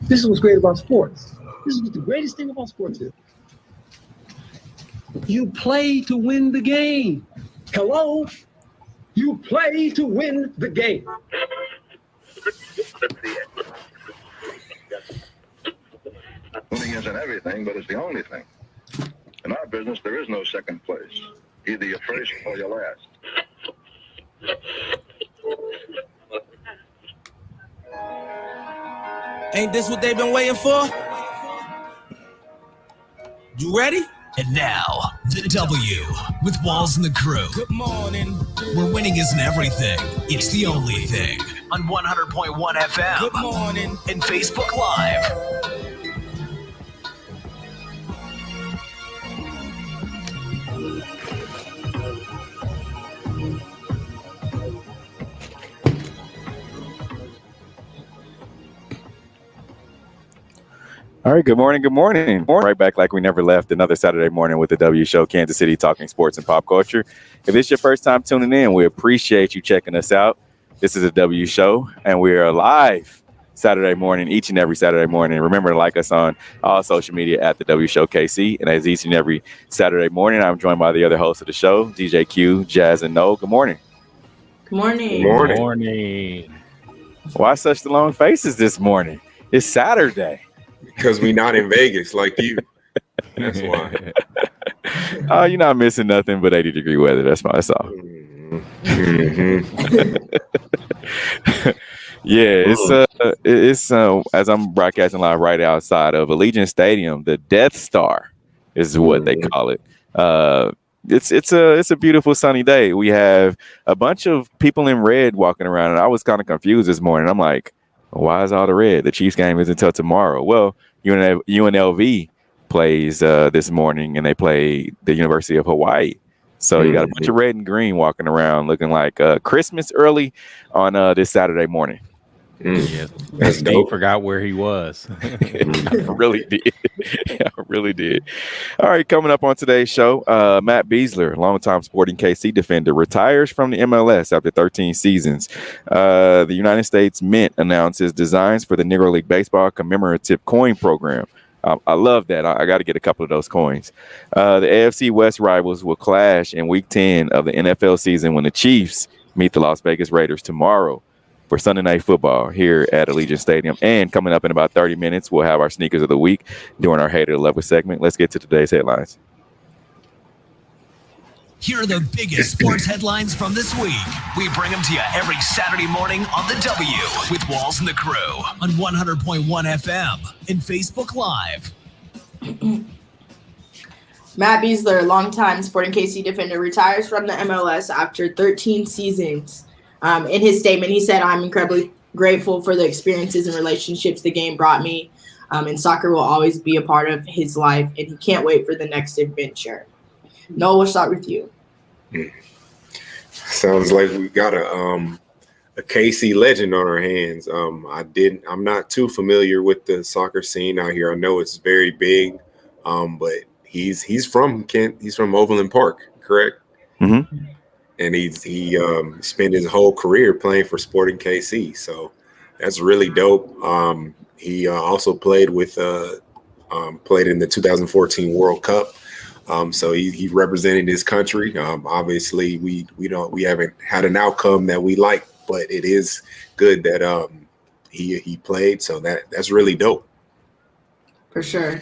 This is what's great about sports. This is what the greatest thing about sports is. You play to win the game. Hello? You play to win the game. Winning isn't everything, but it's the only thing. In our business, there is no second place. Either you're first or you're last. Ain't this what they've been waiting for? You ready? And now, the W with Walls and the crew. Good morning. Where winning isn't everything, it's the only thing. On 100.1 FM. Good morning. And Facebook Live. All right, good morning, good morning. Right back like we never left, another Saturday morning with the W Show, Kansas City, talking sports and pop culture. If it's your first time tuning in, we appreciate you checking us out. This is the W Show, and we are live Saturday morning, each and every Saturday morning. Remember to like us on all social media at the W Show KC. And as each and every Saturday morning, I'm joined by the other hosts of the show, DJ Q, Jazz, and Noel. Good morning. Good morning. Good morning. Why such the long faces this morning? It's Saturday. Because we not in Vegas like you. That's why. Oh, you're not missing nothing but 80-degree weather. That's my song. Yeah, it's as I'm broadcasting live right outside of Allegiant Stadium, the Death Star is what they call it. It's a beautiful sunny day. We have a bunch of people in red walking around, and I was kind of confused this morning. I'm like, why is all the red? The Chiefs game isn't until tomorrow. Well, UNLV plays this morning, and they play the University of Hawaii. So you got a bunch of red and green walking around looking like Christmas early on this Saturday morning. Yes, Steve forgot where he was. I really did. I really did. All right, coming up on today's show, Matt Besler, longtime Sporting KC defender, retires from the MLS after 13 seasons. The United States Mint announces designs for the Negro League Baseball commemorative coin program. I love that. I got to get a couple of those coins. The AFC West rivals will clash in Week 10 of the NFL season when the Chiefs meet the Las Vegas Raiders tomorrow for Sunday Night Football here at Allegiant Stadium. And coming up in about 30 minutes, we'll have our Sneakers of the Week during our Hater Level segment. Let's get to today's headlines. Here are the biggest sports headlines from this week. We bring them to you every Saturday morning on the W with Walls and the crew on 100.1 FM and Facebook Live. Matt Besler, longtime Sporting KC defender, retires from the MLS after 13 seasons. In his statement, he said, "I'm incredibly grateful for the experiences and relationships the game brought me, and soccer will always be a part of his life, and he can't wait for the next adventure." Noel, we'll start with you. Sounds like we got a KC legend on our hands. I'm not too familiar with the soccer scene out here. I know it's very big, but he's from Kent. He's from Overland Park, correct? Mm-hmm. And he spent his whole career playing for Sporting KC, so that's really dope. He also played in the 2014 World Cup, so he represented his country. Obviously, we haven't had an outcome that we like, but it is good that he played. So that's really dope. For sure.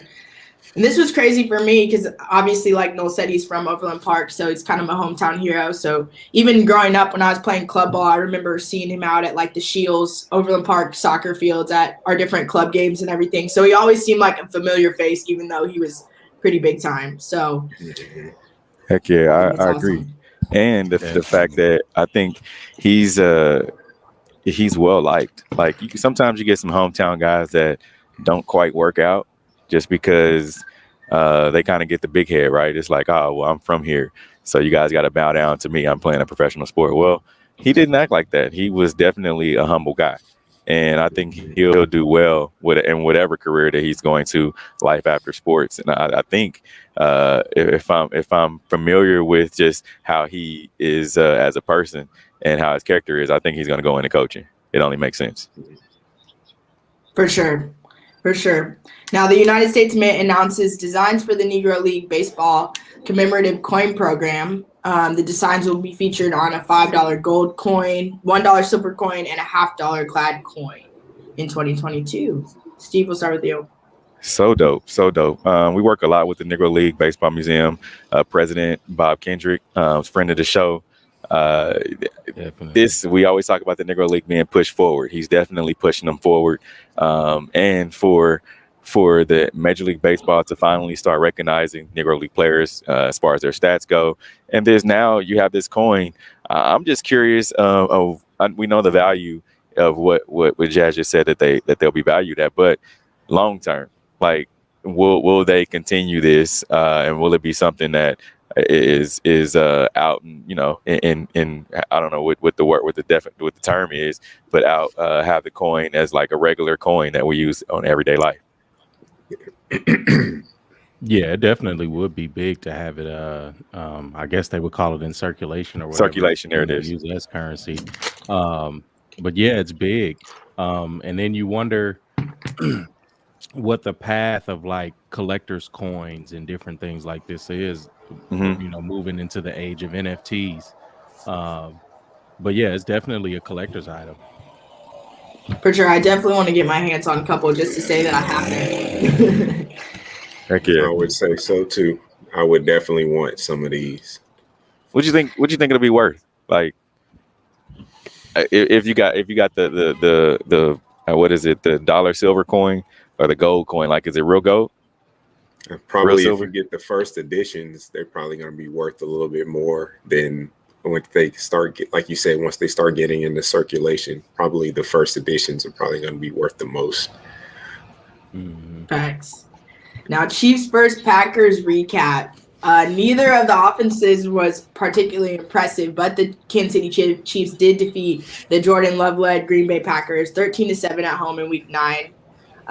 And this was crazy for me because obviously, like Noel said, he's from Overland Park, so he's kind of a hometown hero. So even growing up when I was playing club ball, I remember seeing him out at like the Shields, Overland Park soccer fields at our different club games and everything. So he always seemed like a familiar face, even though he was pretty big time. So heck yeah, I awesome. Agree. And the fact that I think he's well liked. Like sometimes you get some hometown guys that don't quite work out just because they kind of get the big head, right? It's like, oh, well, I'm from here, so you guys got to bow down to me. I'm playing a professional sport. Well, he didn't act like that. He was definitely a humble guy. And I think he'll do well in whatever career that he's going to, life after sports. And I think if I'm familiar with just how he is as a person and how his character is, I think he's going to go into coaching. it only makes sense. For sure. For sure. Now, the United States Mint announces designs for the Negro League Baseball commemorative coin program. The designs will be featured on a $5 gold coin, $1 silver coin, and a $50 clad coin in 2022. Steve, we'll start with you. So dope. We work a lot with the Negro League Baseball Museum. President Bob Kendrick, friend of the show. We always talk about the Negro League being pushed forward. He's definitely pushing them forward. And for the Major League Baseball to finally start recognizing Negro League players as far as their stats go. And there's now you have this coin. I'm just curious we know the value of what Jazz just said that they'll be valued at, but long term, like will they continue this and will it be something that is out, in I don't know what the term is, but out have the coin as like a regular coin that we use on everyday life. Yeah, it definitely would be big to have it. I guess they would call it in circulation or whatever. Circulation, there it is. Use as currency. But yeah, it's big. And then you wonder what the path of like collectors' coins and different things like this is. Moving into the age of NFTs. But yeah, it's definitely a collector's item. For sure. I definitely want to get my hands on a couple just to say that I have it. Heck yeah. I would say so too. I would definitely want some of these. What do you think it'll be worth? Like if you got the what is it, the dollar silver coin or the gold coin, like is it real gold? Probably if you get the first editions, they're probably going to be worth a little bit more than when they start like you said, once they start getting into circulation. Probably the first editions are probably going to be worth the most. Thanks. Now, Chiefs versus Packers recap. Neither of the offenses was particularly impressive, but the Kansas City Chiefs did defeat the Jordan Love-led Green Bay Packers 13-7 at home in Week 9.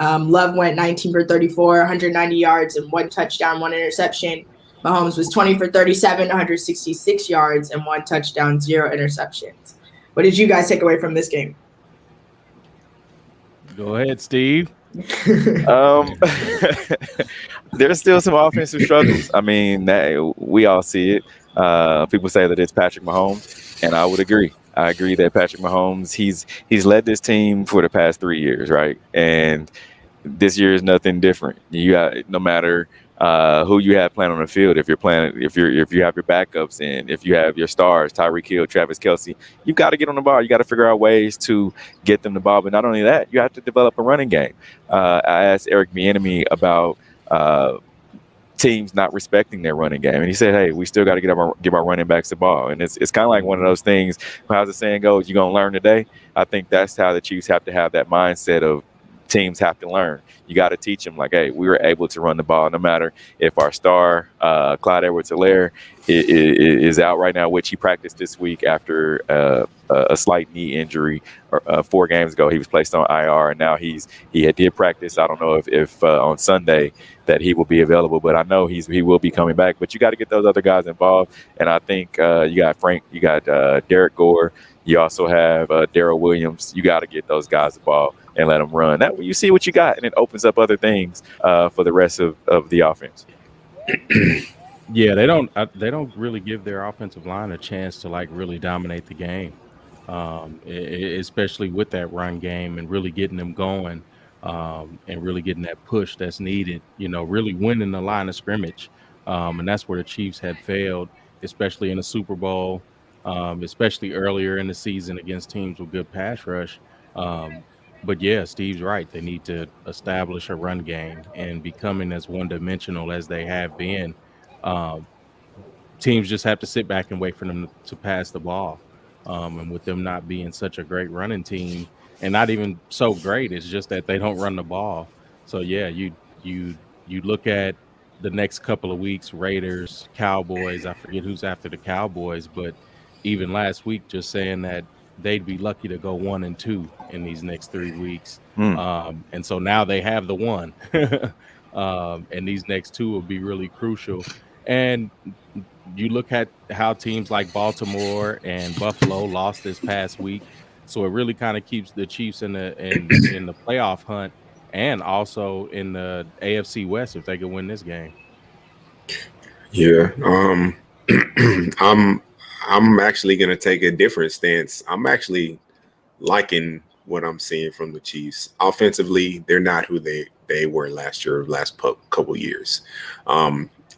Love went 19 for 34, 190 yards, and 1 touchdown, 1 interception. Mahomes was 20 for 37, 166 yards, and 1 touchdown, 0 interceptions. What did you guys take away from this game? Go ahead, Steve. There's still some offensive struggles. I mean, we all see it. People say that it's Patrick Mahomes, and I would agree. I agree that Patrick Mahomes, he's led this team for the past 3 years, right? And this year is nothing different. You got, no matter who you have playing on the field, if you have your backups in, if you have your stars, Tyreek Hill, Travis Kelce, you got to get on the ball. You got to figure out ways to get them the ball. But not only that, you have to develop a running game. I asked Eric Bieniemy about teams not respecting their running game, and he said, "Hey, we still got to give our running backs the ball." And it's kind of like one of those things. How's the saying goes? You're gonna learn today. I think that's how the Chiefs have to have that mindset of teams have to learn. You got to teach them, like, hey, we were able to run the ball no matter if our star, Clyde Edwards-Helaire, is out right now, which he practiced this week after a slight knee injury 4 games ago. He was placed on IR, and now he did practice. I don't know if on Sunday that he will be available, but I know he will be coming back. But you got to get those other guys involved, and I think you got Derek Gore. You also have Darrell Williams. You got to get those guys the ball and let them run. That way you see what you got, and it opens up other things for the rest of the offense. Yeah, they don't really give their offensive line a chance to like really dominate the game, especially with that run game and really getting them going and really getting that push that's needed. Really winning the line of scrimmage, and that's where the Chiefs had failed, especially in the Super Bowl, especially earlier in the season against teams with good pass rush. But yeah, Steve's right. They need to establish a run game, and becoming as one-dimensional as they have been. Teams just have to sit back and wait for them to pass the ball. And with them not being such a great running team, and not even so great, it's just that they don't run the ball. So yeah, you look at the next couple of weeks, Raiders, Cowboys. I forget who's after the Cowboys, but even last week, just saying that they'd be lucky to go 1-2 in these next 3 weeks. And so now they have the 1. And these next 2 will be really crucial. And you look at how teams like Baltimore and Buffalo lost this past week. So it really kind of keeps the Chiefs in the playoff hunt, and also in the AFC West if they could win this game. Yeah. I'm actually gonna take a different stance. I'm actually liking what I'm seeing from the Chiefs. Offensively, they're not who they were last year, couple years.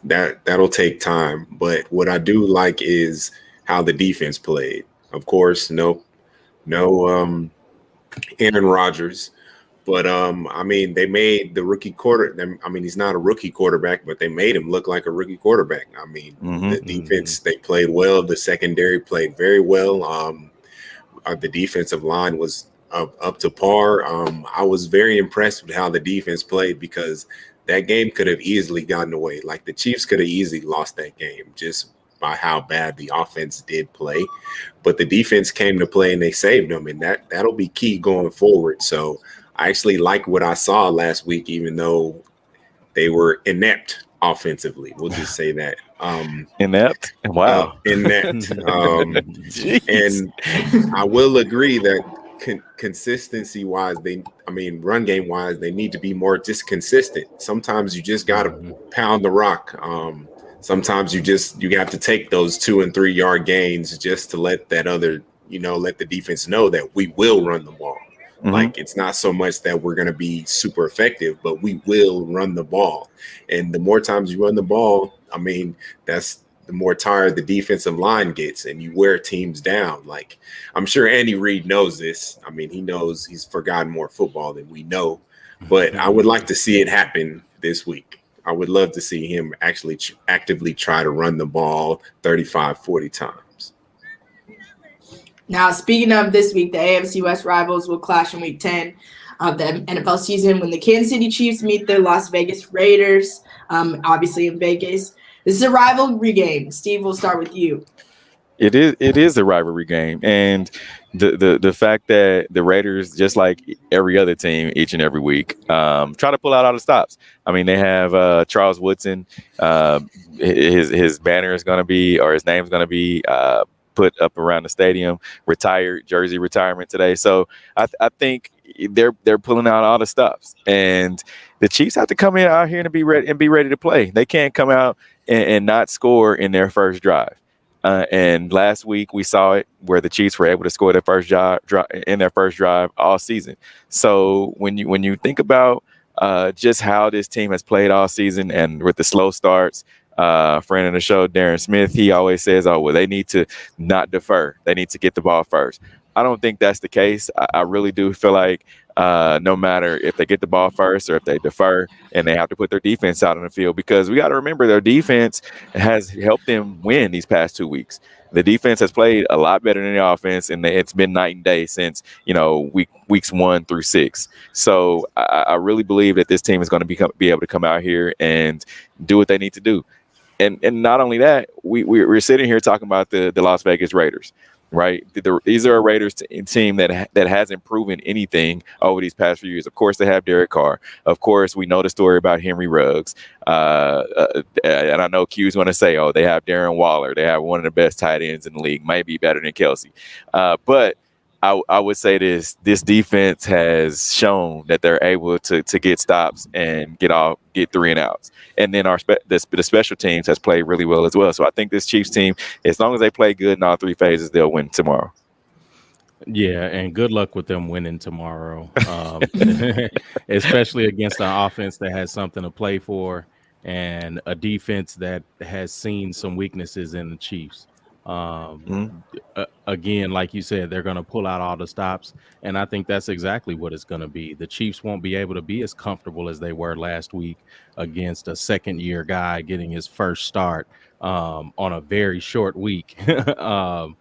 That'll take time. But what I do like is how the defense played. Of course, no Aaron Rodgers. But I mean, they made the rookie I mean, he's not a rookie quarterback, but they made him look like a rookie quarterback. I mean, the defense, they played well. The secondary played very well. The defensive line was up to par. I was very impressed with how the defense played, because that game could have easily gotten away. Like, the Chiefs could have easily lost that game just by how bad the offense did play. But the defense came to play and they saved them, and that'll be key going forward. So I actually like what I saw last week, even though they were inept offensively. We'll just say that. Inept? Wow. Inept. And I will agree that consistency-wise, run game-wise, they need to be more just consistent. Sometimes you just got to pound the rock. Sometimes you have to take those 2 and 3 yard gains just to let that other, let the defense know that we will run the ball. Like, it's not so much that we're going to be super effective, but we will run the ball. And the more times you run the ball, I mean, that's the more tired the defensive line gets, and you wear teams down. Like, I'm sure Andy Reid knows this. I mean, he knows he's forgotten more football than we know, but I would like to see it happen this week. I would love to see him actually actively try to run the ball 35, 40 times. Now, speaking of this week, the AFC West rivals will clash in Week 10 of the NFL season when the Kansas City Chiefs meet the Las Vegas Raiders, obviously in Vegas. This is a rivalry game. Steve, we'll start with you. It is a rivalry game, and the fact that the Raiders, just like every other team, each and every week, try to pull out all the stops. I mean, they have Charles Woodson. His banner is going to be, or his name is going to be put up around the stadium. Retired jersey retirement today. So I think they're pulling out all the stops, and the Chiefs have to come in out here and be ready to play. They can't come out and not score in their first drive. And last week we saw it where the Chiefs were able to score their first drive all season. So when you think about just how this team has played all season, and with the slow starts, friend of the show, Darren Smith, he always says, "Oh, well, they need to not defer. They need to get the ball first." I don't think that's the case. I really do feel like no matter if they get the ball first or if they defer, and they have to put their defense out on the field, because we got to remember their defense has helped them win these past 2 weeks. The defense has played a lot better than the offense, and it's been night and day since weeks 1 through 6. So I really believe that this team is going to be able to come out here and do what they need to do. And not only that, we're sitting here talking about the Las Vegas Raiders. Right, these are a Raiders team that hasn't proven anything over these past few years. Of course, they have Derek Carr. Of course, we know the story about Henry Ruggs. And I know Q's going to say, "Oh, they have Darren Waller. They have one of the best tight ends in the league, maybe better than Kelsey." But I would say this defense has shown that they're able to get stops and get 3 and outs. And then the special teams has played really well as well. So I think this Chiefs team, as long as they play good in all 3 phases, they'll win tomorrow. Yeah, and good luck with them winning tomorrow, especially against an offense that has something to play for and a defense that has seen some weaknesses in the Chiefs. Again, like you said, they're going to pull out all the stops, and I think that's exactly what it's going to be. The Chiefs won't be able to be as comfortable as they were last week against a second-year guy getting his first start on a very short week, and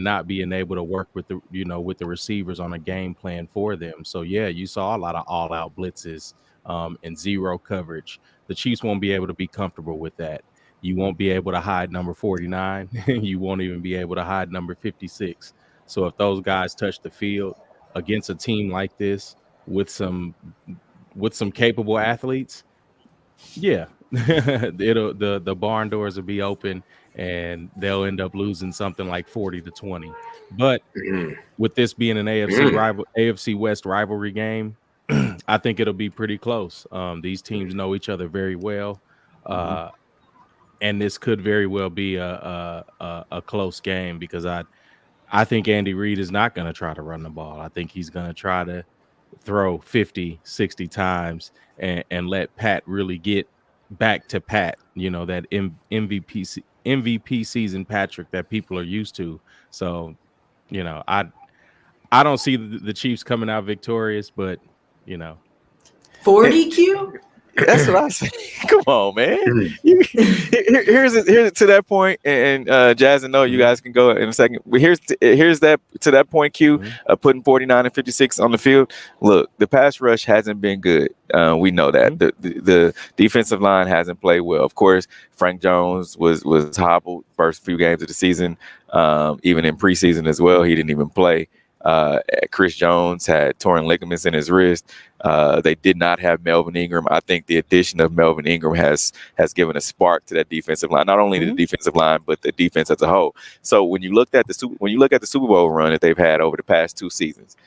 not being able to work with the receivers on a game plan for them. So yeah, you saw a lot of all-out blitzes and zero coverage. The Chiefs won't be able to be comfortable with that. You won't be able to hide number 49. You won't even be able to hide number 56. So if those guys touch the field against a team like this with some capable athletes, yeah, the barn doors will be open, and they'll end up losing something like 40-20. But Mm. with this being an AFC West rivalry game, I think it'll be pretty close. These teams know each other very well, and this could very well be a close game because I think Andy Reid is not going to try to run the ball. I think he's going to try to throw 50, 60 times and let Pat really get back to Pat, that MVP season Patrick that people are used to. So, I don't see the Chiefs coming out victorious, but 40 Q? That's what I say. Come on, man. Here's it to that point, and Jazz and Noah, you guys can go in a second. But here's that to that point, Q, putting 49 and 56 on the field. Look, the pass rush hasn't been good. We know that the defensive line hasn't played well. Of course, Frank Jones was hobbled first few games of the season, even in preseason as well. He didn't even play. Chris Jones had torn ligaments in his wrist. They did not have Melvin Ingram. I think the addition of Melvin Ingram has given a spark to that defensive line, not only the defensive line, but the defense as a whole. So when you look at the Super Bowl run that they've had over the past 2 seasons,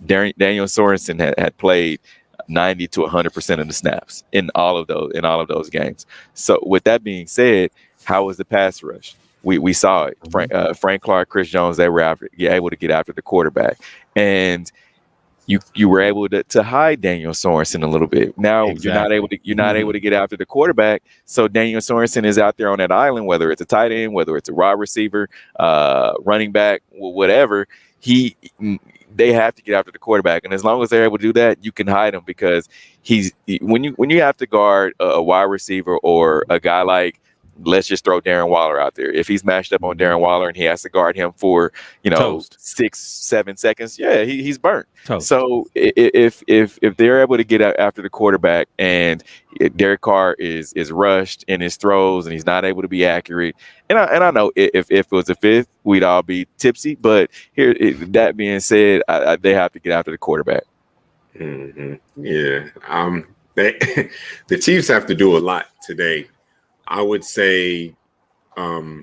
Daniel Sorensen had played 90 to 100% of the snaps in all of those games. So with that being said, how was the pass rush? We saw it. Frank Clark, Chris Jones, they were able to get after the quarterback, and you were able to hide Daniel Sorensen a little bit. Now you're not able to get after the quarterback. So Daniel Sorensen is out there on that island, whether it's a tight end, whether it's a wide receiver, running back, whatever. They have to get after the quarterback, and as long as they're able to do that, you can hide him because when you have to guard a wide receiver or a guy like, let's just throw Darren Waller out there. If he's matched up on Darren Waller and he has to guard him for 6-7 seconds, yeah, he's burnt. Toast. So if they're able to get after the quarterback and Derek Carr is rushed in his throws and he's not able to be accurate, and I know if it was a fifth, we'd all be tipsy. But that being said, they have to get after the quarterback. Mm-hmm. Yeah, the Chiefs have to do a lot today. I would say,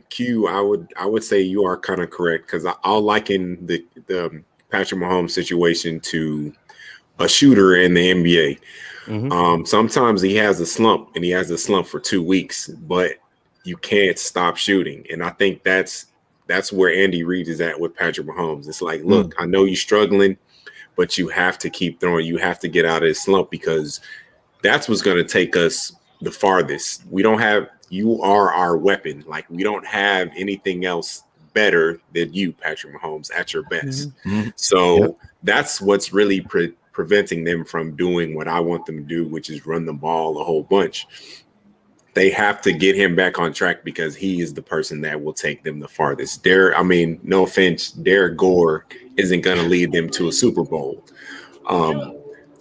Q, I would say you are kind of correct because I'll liken the Patrick Mahomes situation to a shooter in the NBA. Sometimes he has a slump, and he has a slump for 2 weeks, but you can't stop shooting. And I think that's where Andy Reid is at with Patrick Mahomes. It's like, look, I know you're struggling, but you have to keep throwing. You have to get out of this slump because that's what's going to take us the farthest. You are our weapon. Like, we don't have anything else better than you, Patrick Mahomes, at your best. So that's what's really preventing them from doing what I want them to do, which is run the ball a whole bunch. They have to get him back on track because he is the person that will take them the farthest. No offense, Derek Gore isn't going to lead them to a Super Bowl.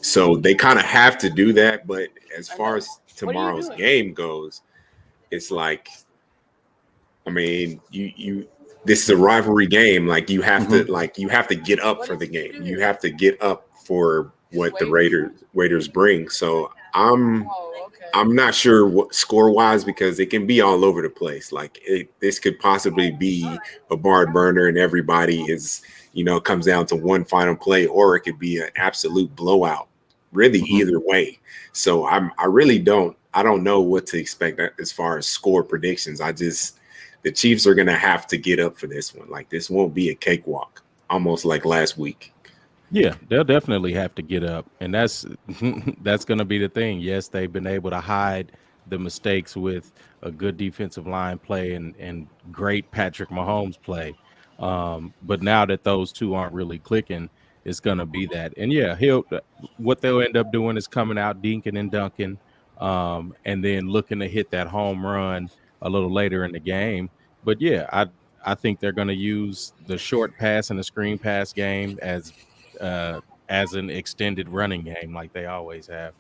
So they kind of have to do that. But as far as tomorrow's game goes, it's like, this is a rivalry game. Like, you have to get up for the game. You have to get up for what the Raiders bring. So I'm not sure what score-wise, because it can be all over the place. Like, this could possibly be a barn burner and everybody is, comes down to one final play, or it could be an absolute blowout. Really, either way. So I don't know what to expect as far as score predictions. The Chiefs are going to have to get up for this one. Like, this won't be a cakewalk, almost like last week. Yeah, they'll definitely have to get up, and that's going to be the thing. Yes, they've been able to hide the mistakes with a good defensive line play and great Patrick Mahomes play. But now that those two aren't really clicking, it's going to be that. And yeah, what they'll end up doing is coming out dinking and dunking, and then looking to hit that home run a little later in the game. But yeah, I think they're going to use the short pass and the screen pass game as an extended running game like they always have.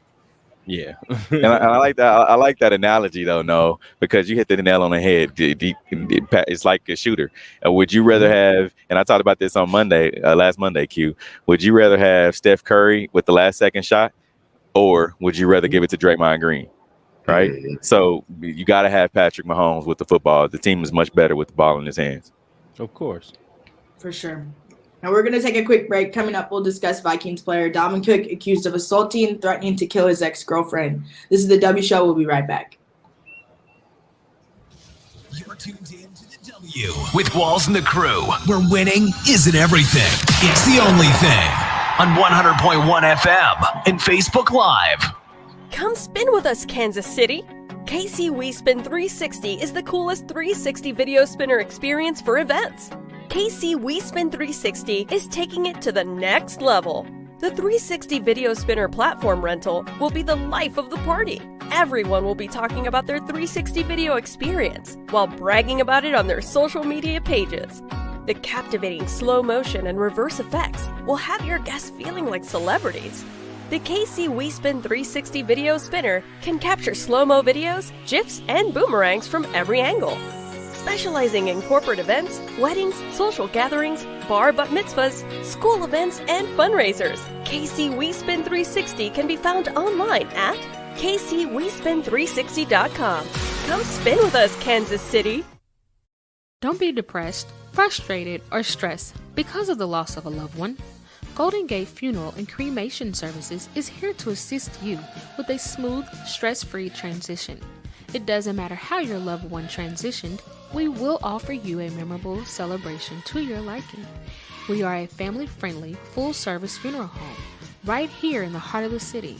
Yeah. And I like that. I like that analogy though, no, because you hit the nail on the head. It's like a shooter. Would you rather have, and I talked about this on last Monday, Q, would you rather have Steph Curry with the last second shot, or would you rather give it to Draymond Green? right? Mhm. So you got to have Patrick Mahomes with the football. The team is much better with the ball in his hands. Of course. For sure. Now we're going to take a quick break. Coming up, we'll discuss Vikings player Dalvin Cook accused of assaulting and threatening to kill his ex-girlfriend. This is the W Show. We'll be right back. You're tuned in to the W with Walls and the Crew, where winning isn't everything. It's the only thing. On 100.1 FM and Facebook Live. Come spin with us, Kansas City. KC We Spin 360 is the coolest 360 video spinner experience for events. KC We Spin 360 is taking it to the next level. The 360 video spinner platform rental will be the life of the party. Everyone will be talking about their 360 video experience while bragging about it on their social media pages. The captivating slow motion and reverse effects will have your guests feeling like celebrities. The KC We Spin 360 video spinner can capture slow-mo videos, GIFs, and boomerangs from every angle. Specializing in corporate events, weddings, social gatherings, bar bat mitzvahs, school events, and fundraisers, KC We Spin 360 can be found online at kcwespin360.com. Come spin with us, Kansas City. Don't be depressed, frustrated, or stressed because of the loss of a loved one. Golden Gate Funeral and Cremation Services is here to assist you with a smooth, stress-free transition. It doesn't matter how your loved one transitioned, we will offer you a memorable celebration to your liking. We are a family-friendly, full-service funeral home right here in the heart of the city,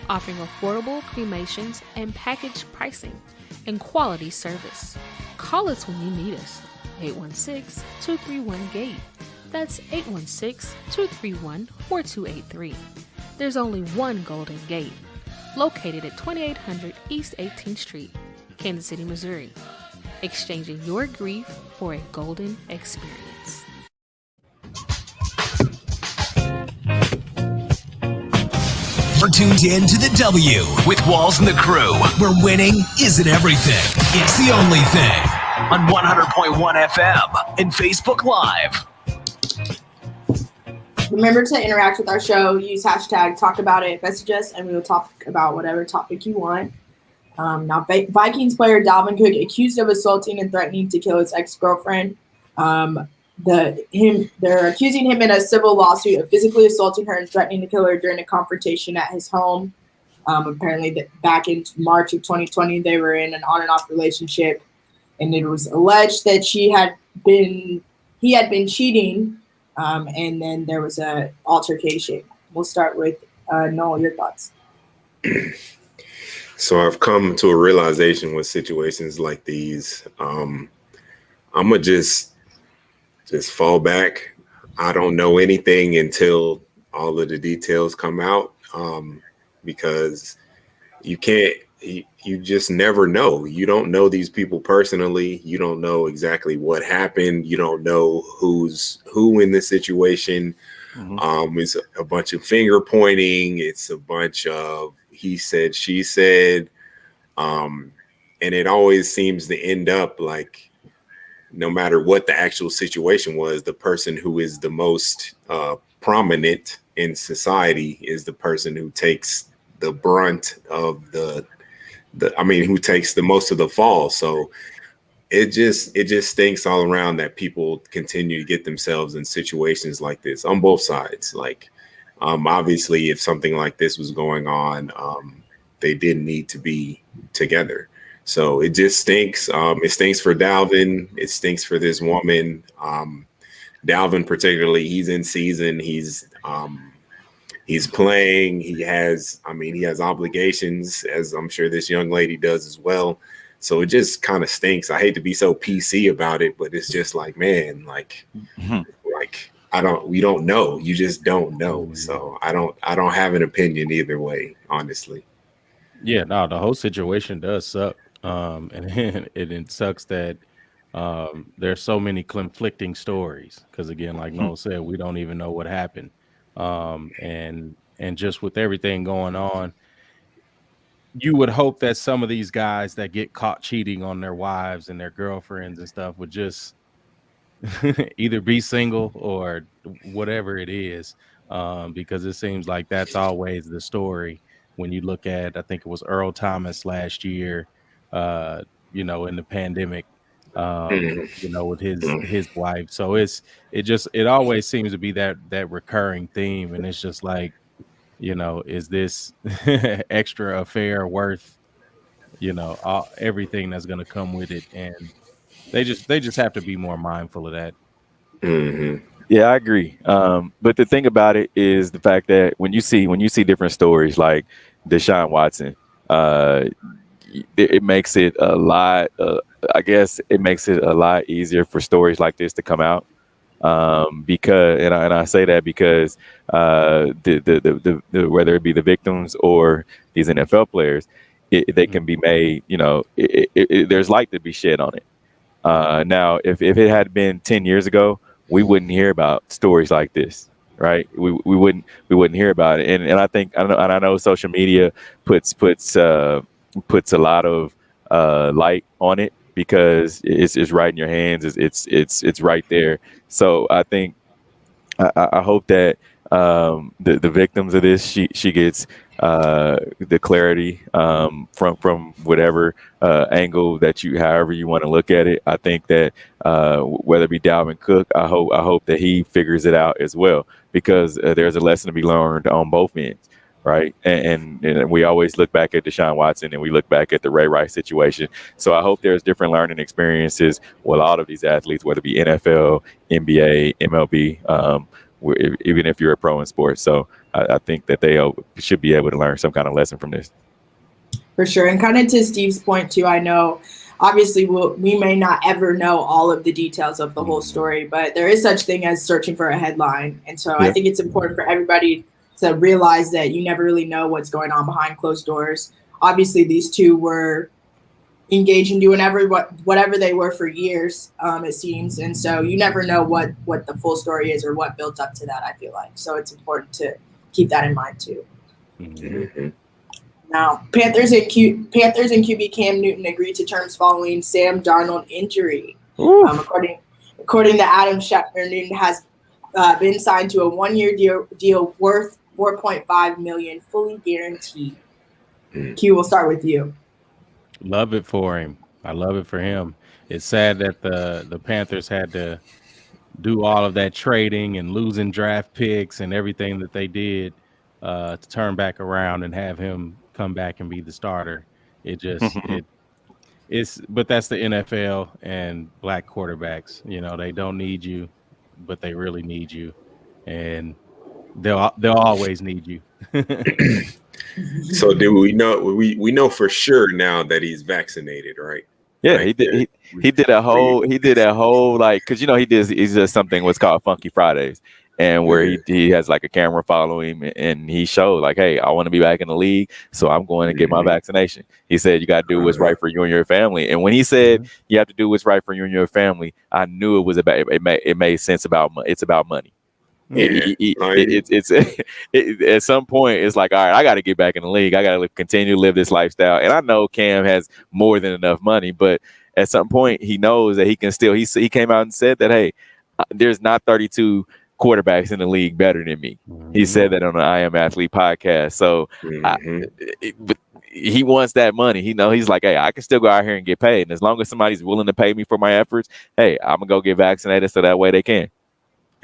offering affordable cremations and package pricing and quality service. Call us when you need us. 816-231-GATE. That's 816-231-4283. There's only one Golden Gate, located at 2800 East 18th Street, Kansas City, Missouri. Exchanging your grief for a golden experience. You're tuned in to the W with Walls and the Crew, where winning isn't everything. It's the only thing. On 100.1 FM and Facebook Live. Remember to interact with our show. Use hashtag talk about it. Message us, and we will talk about whatever topic you want. Now, Vikings player Dalvin Cook accused of assaulting and threatening to kill his ex-girlfriend. They're accusing him in a civil lawsuit of physically assaulting her and threatening to kill her during a confrontation at his home. Apparently, back in March of 2020, they were in an on and off relationship, and it was alleged that he had been cheating. And then there was a altercation. We'll start with Noel. Your thoughts? So I've come to a realization with situations like these. I'm gonna just fall back. I don't know anything until all of the details come out, because you can't. You just never know. You don't know these people personally. You don't know exactly what happened. You don't know who's who in this situation. Mm-hmm. It's a bunch of finger pointing. It's a bunch of he said, she said. And it always seems to end up like, no matter what the actual situation was, the person who is the most prominent in society is the person who takes the brunt of who takes the most of the fall. So it just stinks all around that people continue to get themselves in situations like this on both sides. Like, obviously, if something like this was going on, they didn't need to be together. So it just stinks. It stinks for Dalvin. It stinks for this woman. Dalvin, particularly, he's in season. He's playing. He has obligations, as I'm sure this young lady does as well. So it just kind of stinks. I hate to be so PC about it, but it's just like, man, we don't know. You just don't know. So I don't have an opinion either way, honestly. Yeah, no, the whole situation does suck. And it sucks that there's so many conflicting stories. Because again, like Noel said, we don't even know what happened. And just with everything going on, you would hope that some of these guys that get caught cheating on their wives and their girlfriends and stuff would just either be single or whatever it is, because it seems like that's always the story. when you look at, I think it was Earl Thomas last year, in the pandemic, with his wife. So it always seems to be that recurring theme, and it's just like, is this extra affair worth, everything that's going to come with it? And they just have to be more mindful of that. Yeah, I agree. But the thing about it is the fact that when you see different stories like Deshaun Watson, it makes it a lot. I guess it makes it a lot easier for stories like this to come out. Because I say that because the whether it be the victims or these NFL players, they can be made. There's light to be shed on it. Now, if it had been 10 years ago, we wouldn't hear about stories like this, right? We wouldn't hear about it. And I know social media puts a lot of light on it because it's right in your hands. It's right there. So I think I hope that the victims of this, she gets the clarity from whatever angle however you want to look at it. I think that whether it be Dalvin Cook, I hope that he figures it out as well, because there's a lesson to be learned on both ends. Right. And we always look back at Deshaun Watson and we look back at the Ray Rice situation. So I hope there's different learning experiences with all of these athletes, whether it be NFL, NBA, MLB, even if you're a pro in sports. So I think that they should be able to learn some kind of lesson from this. For sure. And kind of to Steve's point, too, I know obviously we may not ever know all of the details of the whole story, but there is such thing as searching for a headline. And so I think it's important for everybody to realize that you never really know what's going on behind closed doors. Obviously, these two were engaged in doing whatever they were for years, it seems. And so you never know what the full story is or what built up to that, I feel like. So it's important to keep that in mind, too. Mm-hmm. Now, Panthers and QB Cam Newton agreed to terms following Sam Darnold injury. According to Adam Schefter, Newton has been signed to a one-year deal worth $4.5 million, fully guaranteed. Q, we'll start with you. Love it for him. I love it for him. It's sad that the Panthers had to do all of that trading and losing draft picks and everything that they did to turn back around and have him come back and be the starter. It just but that's the NFL and black quarterbacks. They don't need you, but they really need you, and they'll always need you. So do we know? We know for sure now that he's vaccinated, right? Yeah, he did. He did a whole like, because he does something what's called Funky Fridays, and where he has like a camera following him, and he showed like, hey, I want to be back in the league, so I'm going to get my vaccination. He said you got to do what's right for you and your family, and when he said you have to do what's right for you and your family, I knew it was about it made sense about it's about money. It's at some point it's like, all right, I got to get back in the league. I got to continue to live this lifestyle. And I know Cam has more than enough money, but at some point he knows that he can still. He came out and said that, hey, there's not 32 quarterbacks in the league better than me. He said that on the I Am Athlete podcast. So he wants that money. He's like, hey, I can still go out here and get paid. And as long as somebody's willing to pay me for my efforts, hey, I'm gonna go get vaccinated so that way they can.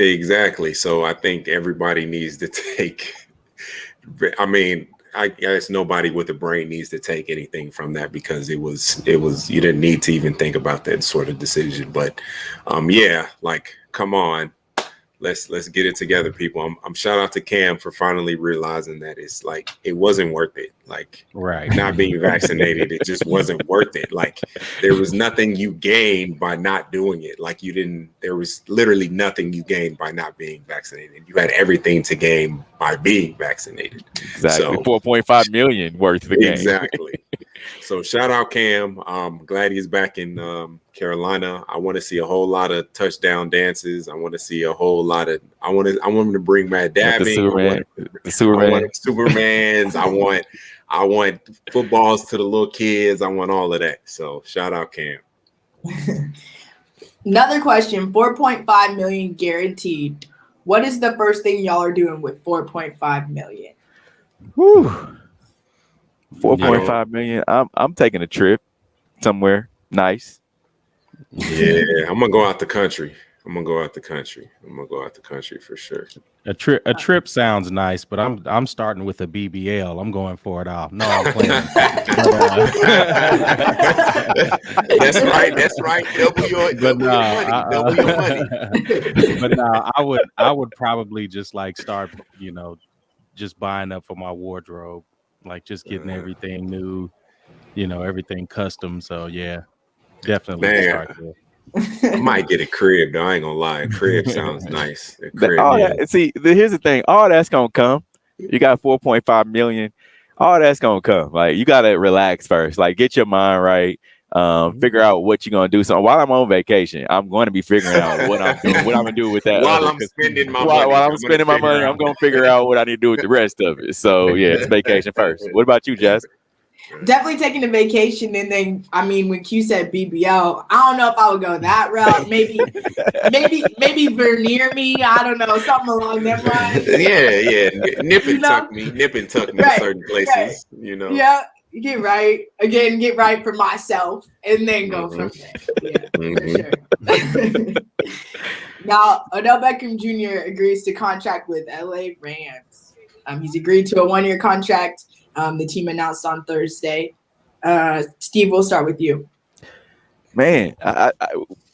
Exactly. So I think everybody needs to take, I guess nobody with a brain needs to take anything from that, because it was, you didn't need to even think about that sort of decision. But come on, let's get it together, people. I'm shout out to Cam for finally realizing that it's like, it wasn't worth it. Like, right, not being vaccinated, it just wasn't worth it. Like, there was nothing you gained by not doing it. Like, there was literally nothing you gained by not being vaccinated. You had everything to gain by being vaccinated. Exactly. So, 4.5 million worth of the game. Exactly. So shout out Cam. Glad he's back in Carolina. I want to see a whole lot of touchdown dances. I want to see a whole lot of. I want him to bring Matt Dabbing. The Superman. I want Supermans. I want footballs to the little kids. I want all of that. So shout out Cam. Another question: 4.5 million guaranteed. What is the first thing y'all are doing with 4.5 million? Whew. 4.5 million. I'm taking a trip somewhere nice. Yeah, I'm gonna go out the country. I'm gonna go out the country for sure. A trip sounds nice, but I'm starting with a BBL. I'm going for it all. No, I'm playing. That's right. Double your money. But no, I would probably just like start, just buying up for my wardrobe, like just getting everything new, everything custom. So yeah, definitely start there. I might get a crib though. I ain't gonna lie. A crib sounds nice. A crib, here's the thing. All that's gonna come. You got 4.5 million. All that's gonna come. Like you gotta relax first. Like get your mind right. Figure out what you're gonna do. So while I'm on vacation, I'm going to be figuring out what I'm gonna do with that. While I'm spending my money, I'm gonna figure out what I need to do with the rest of it. So yeah, it's vacation first. What about you, Jess? Definitely taking a vacation, and then when Q said BBL, I don't know if I would go that route. Maybe veneer me. I don't know, something along them lines. Yeah. Nip and tuck me in certain places. Yeah, get right for myself, and then go from there. Yeah, for sure. Now, Odell Beckham Jr. agrees to contract with LA Rams. He's agreed to a 1-year contract. The team announced on Thursday. Steve, we'll start with you. Man, I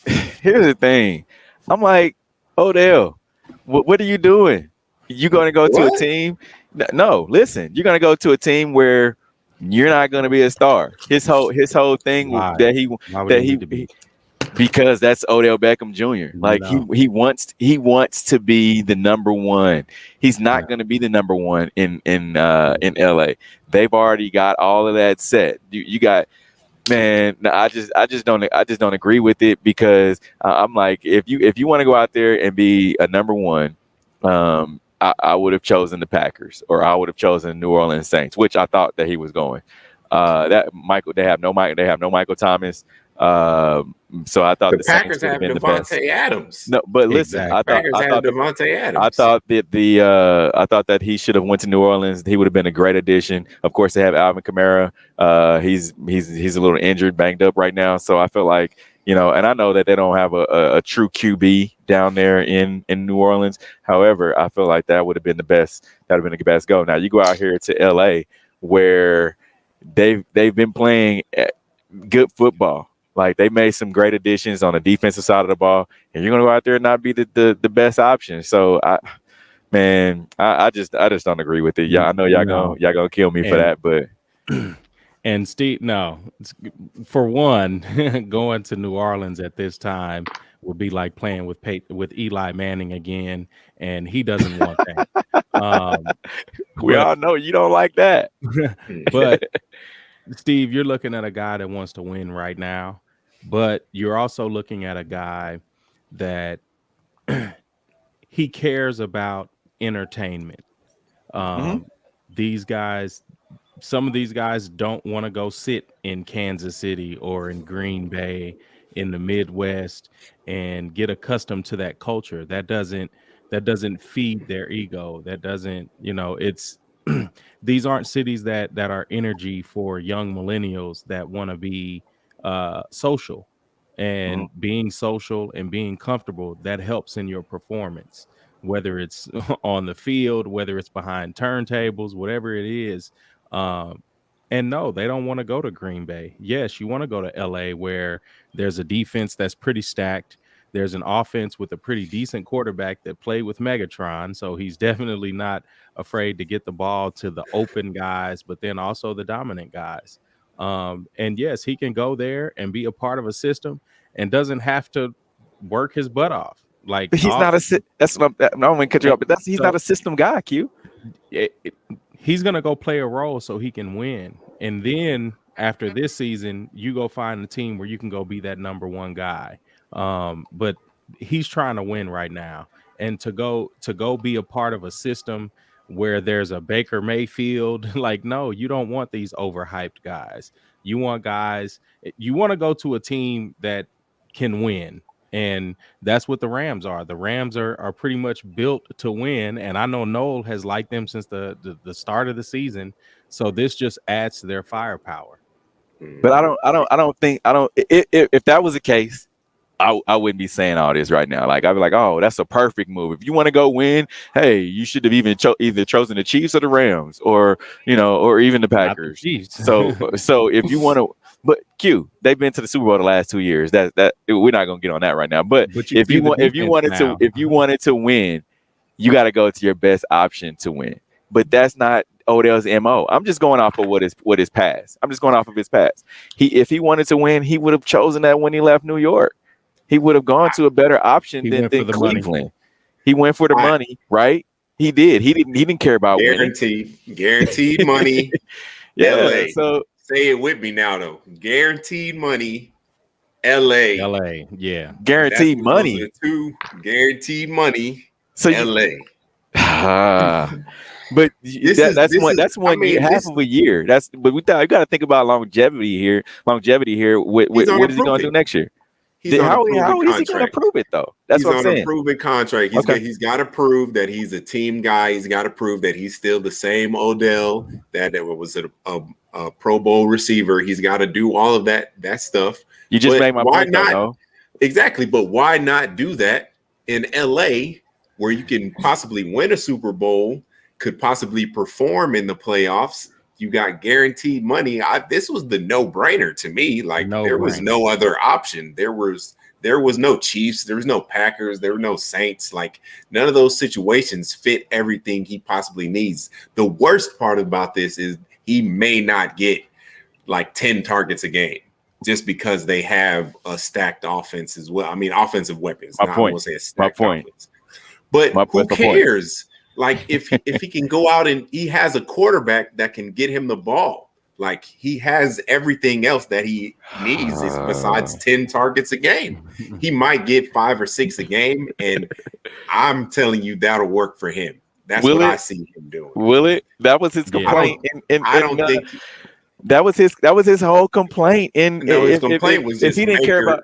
here's the thing. I'm like, Odell, what are you doing? You going to go to a team? No, listen. You're going to go to a team where you're not going to be a star. His whole thing that he because that's Odell Beckham Jr. Like he wants to be the number one. He's not going to be the number one in LA. They've already got all of that set. You got, man. I just don't agree with it because I'm like, if you want to go out there and be a number one, I would have chosen the Packers or I would have chosen New Orleans Saints, which I thought that he was going. They have no Michael Thomas. So I thought the Packers have Devontae Adams. No, but listen, I thought Devontae Adams. I thought that he should have went to New Orleans. He would have been a great addition. Of course, they have Alvin Kamara. He's a little injured, banged up right now. So I feel like, and I know that they don't have a true QB down there in New Orleans. However, I feel like that would have been the best. That would have been the best go. Now you go out here to LA where they've been playing good football. Like they made some great additions on the defensive side of the ball, and you're gonna go out there and not be the best option. So I just don't agree with it. Yeah, I know y'all gonna kill me for that, but and Steve, no, for one, going to New Orleans at this time would be like playing with Eli Manning again, and he doesn't want that. We all know you don't like that, but Steve, you're looking at a guy that wants to win right now. But you're also looking at a guy that he cares about entertainment. These guys, some of these guys don't want to go sit in Kansas City or in Green Bay in the Midwest and get accustomed to that culture. That doesn't feed their ego. That doesn't, it's these aren't cities that are energy for young millennials that want to be social, and being social and being comfortable, that helps in your performance, whether it's on the field, whether it's behind turntables, whatever it is. And no, they don't want to go to Green Bay. Yes, you want to go to LA where there's a defense that's pretty stacked. There's an offense with a pretty decent quarterback that played with Megatron. So he's definitely not afraid to get the ball to the open guys, but then also the dominant guys. And yes, he can go there and be a part of a system and doesn't have to work his butt off. Like he's not a. That's what I'm going to cut you off, but he's not a system guy. Q. He's gonna go play a role so he can win, and then after this season, you go find a team where you can go be that number one guy. But he's trying to win right now, and to go be a part of a system where there's a Baker Mayfield, like, no, you don't want these overhyped guys. You want guys, you want to go to a team that can win And that's what the Rams are. The Rams are pretty much built to win. And I know Noel has liked them since the start of the season. So this just adds to their firepower. But I don't think if that was the case, I wouldn't be saying all this right now. Like I'd be like, oh, that's a perfect move. If you want to go win, hey, you should have even either chosen the Chiefs or the Rams, or or even the Packers. So if you want to, but they've been to the Super Bowl the last 2 years. That we're not gonna get on that right now. But if you wanted to win, you got to go to your best option to win. But that's not Odell's MO. I'm just going off of what is past. I'm just going off of his past. If he wanted to win, he would have chosen that when he left New York. He would have gone to a better option than Cleveland. Money. He went for the money, right? He did. He didn't care about guaranteed money. Yeah. LA. So say it with me now, though. Guaranteed money. LA. Yeah. Guaranteed money. Guaranteed money. So LA. But that's one year, half of a year. But you got to think about longevity here. What is he going to do next year? How is he going to prove it though? That's what I'm saying. He's on a proven contract. He's got to prove that he's a team guy. He's got to prove that he's still the same Odell that was a Pro Bowl receiver. He's got to do all of that stuff. You just made my point, though. Exactly, but why not do that in LA, where you can possibly win a Super Bowl, could possibly perform in the playoffs? You got guaranteed money. This was the no-brainer to me. Like there was no other option. There was no Chiefs. There was no Packers. There were no Saints. Like none of those situations fit everything he possibly needs. The worst part about this is he may not get like 10 targets a game just because they have a stacked offense as well. I mean, offensive weapons. My point. Offense. But who cares? Like if he can go out and he has a quarterback that can get him the ball, like he has everything else that he needs besides 10 targets a game. He might get 5 or 6 a game, and I'm telling you that'll work for him. That's what I see him doing. Will it? That was his complaint. I don't think that was his whole complaint. His complaint was if he didn't care about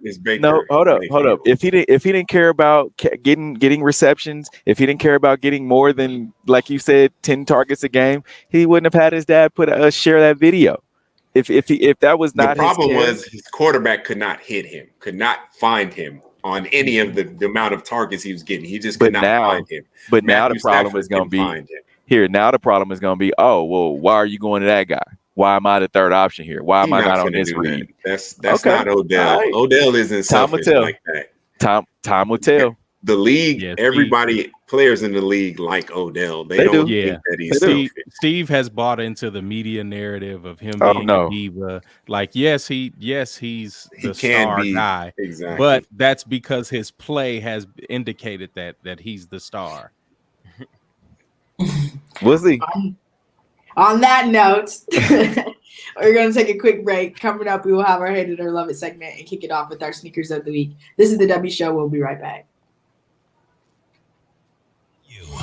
hold up. If he didn't care about getting receptions, if he didn't care about getting more than, like you said, 10 targets a game, he wouldn't have had his dad share that video. If that was not the problem, was his quarterback could not hit him, could not find him on any of the amount of targets he was getting. He just could not find him. But now the problem is going to be here. Now the problem is going to be, oh well, why are you going to that guy? Why am I the third option here? Why am I not on this read? That's not Odell. Right. Odell isn't selfish like that. Time will tell. The league, everybody, players in the league like Odell. They don't think that he's selfish. Steve has bought into the media narrative of him being a diva. Like, yes, he's the star guy. Exactly. But that's because his play has indicated that he's the star. We'll see. On that note, we're going to take a quick break. Coming up, we will have our Hate It or Love It segment and kick it off with our Sneakers of the Week. This is the W Show. We'll be right back.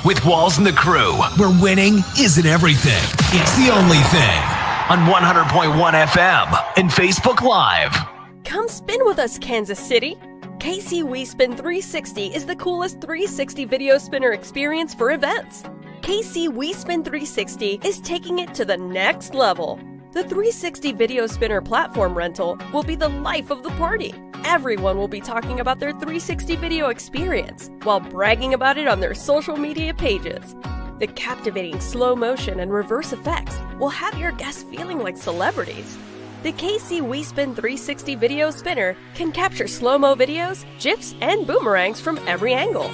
With Walls and the Crew, where winning isn't everything. It's the only thing. On 100.1 FM and Facebook Live. Come spin with us, Kansas City. KC We Spin 360 is the coolest 360 video spinner experience for events. KC We Spin 360 is taking it to the next level. The 360 video spinner platform rental will be the life of the party. Everyone will be talking about their 360 video experience while bragging about it on their social media pages. The captivating slow motion and reverse effects will have your guests feeling like celebrities. The KC We Spin 360 video spinner can capture slow-mo videos, GIFs, and boomerangs from every angle.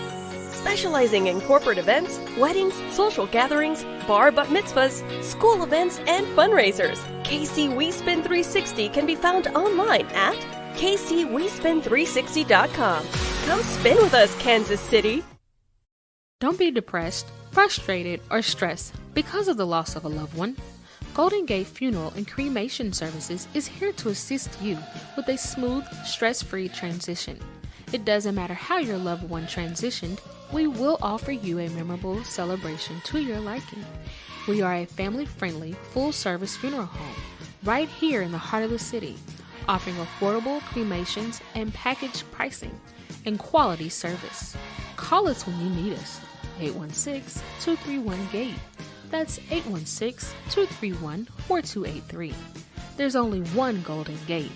Specializing in corporate events, weddings, social gatherings, bar bat mitzvahs, school events, and fundraisers, KC We Spin 360 can be found online at kcwespin360.com. Come spin with us, Kansas City. Don't be depressed, frustrated, or stressed because of the loss of a loved one. Golden Gate Funeral and Cremation Services is here to assist you with a smooth, stress-free transition. It doesn't matter how your loved one transitioned, we will offer you a memorable celebration to your liking. We are a family-friendly, full-service funeral home right here in the heart of the city, offering affordable cremations and package pricing. and quality service. Call us when you need us. 816-231-GATE. That's 816-231-4283. There's only one Golden Gate,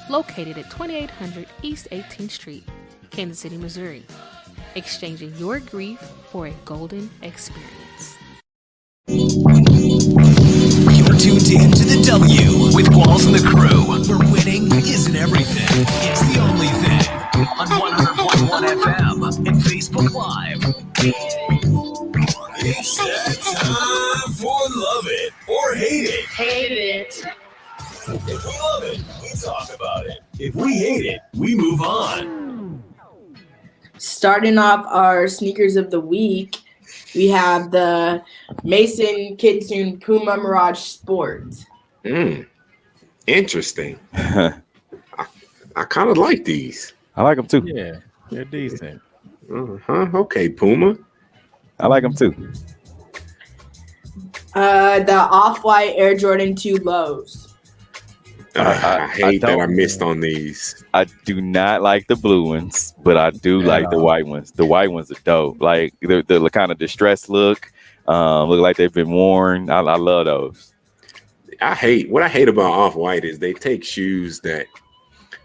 located at 2800 East 18th Street, Kansas City, Missouri. Exchanging your grief for a golden experience. You're tuned in to the W with Walls and the Crew, where winning isn't everything. It's the only thing. On 100.1 FM and Facebook Live. It's that time for Love It or Hate It. Hate it. If we love it, we talk about it. If we hate it, we move on. Starting off our sneakers of the week, we have the Mason Kitsune Puma Mirage Sport. Interesting. I kind of like these. I like them too. Yeah, they're decent. Okay, Puma. I like them too. The Off-White Air Jordan 2 Lows. I hate that I missed on these. I do not like the blue ones, but I do like the white ones. The white ones are dope. Like the kind of distressed look like they've been worn. I love those. What I hate about Off-White is they take shoes that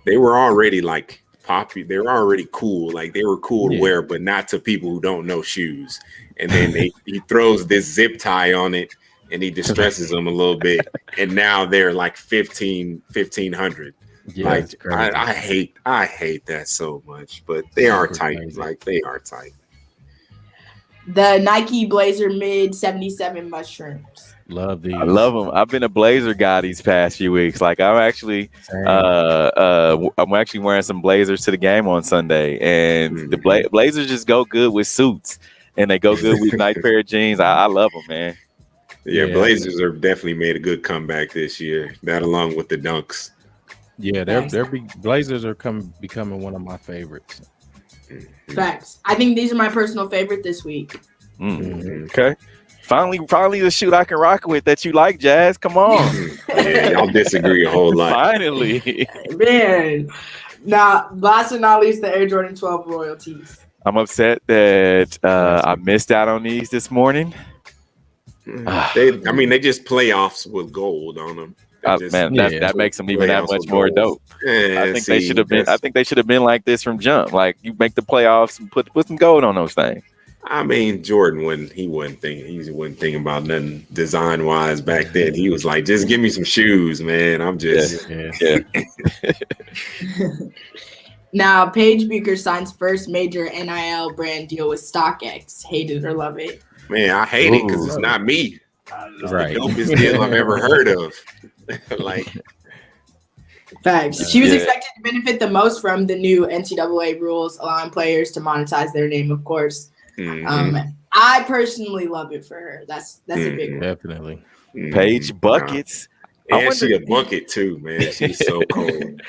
they were already like popular. They were already cool. Like they were cool to wear, but not to people who don't know shoes. And then he throws this zip tie on it and he distresses them a little bit. And now they're like 1,500. Yeah, like I hate that so much, but they are tight. Crazy. Like they are tight. The Nike Blazer Mid 77 Mushrooms. Love these. I love them. I've been a Blazer guy these past few weeks. Like I'm actually wearing some Blazers to the game on Sunday, and the Blazers just go good with suits, and they go good with nice pair of jeans. I love them, man. Yeah, Blazers are definitely made a good comeback this year. That along with the Dunks. Yeah, Blazers are becoming one of my favorites. Facts. I think these are my personal favorite this week. Okay. Finally the shoe I can rock with that you like, Jazz. Come on. Yeah, y'all disagree a whole lot. Finally. Man. Now, last but not least, the Air Jordan 12 royalties. I'm upset that I missed out on these this morning. They just playoffs with gold on them. That makes them even that much more dope. I think they should have been. I think they should have been like this from jump. Like you make the playoffs and put some gold on those things. I mean, Jordan wasn't thinking about nothing design wise back then. He was like, just give me some shoes, man. I'm just Now, Paige Buecher signs first major NIL brand deal with StockX. Hate it or love it. Man, I hate it because it's not me. It's the dopest deal I've ever heard of. Like facts. She was expected to benefit the most from the new NCAA rules allowing players to monetize their name, of course. I personally love it for her. That's a big one. Definitely. Paige buckets. And she a bucket too, man. She's so cold.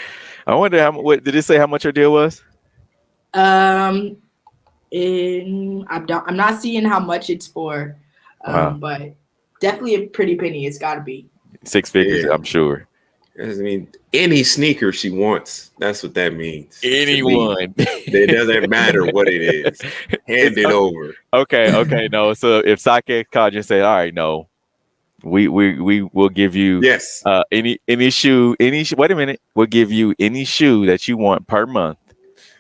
I wonder what did it say how much her deal was? I'm not seeing how much it's for, but definitely a pretty penny. It's got to be 6 figures, I'm sure. I mean, any sneaker she wants. That's what that means. Anyone. It doesn't matter what it is. Hand it over. Okay. No. So if Sake called you and said, "All right, no, we will give you any shoe. Wait a minute. We'll give you any shoe that you want per month,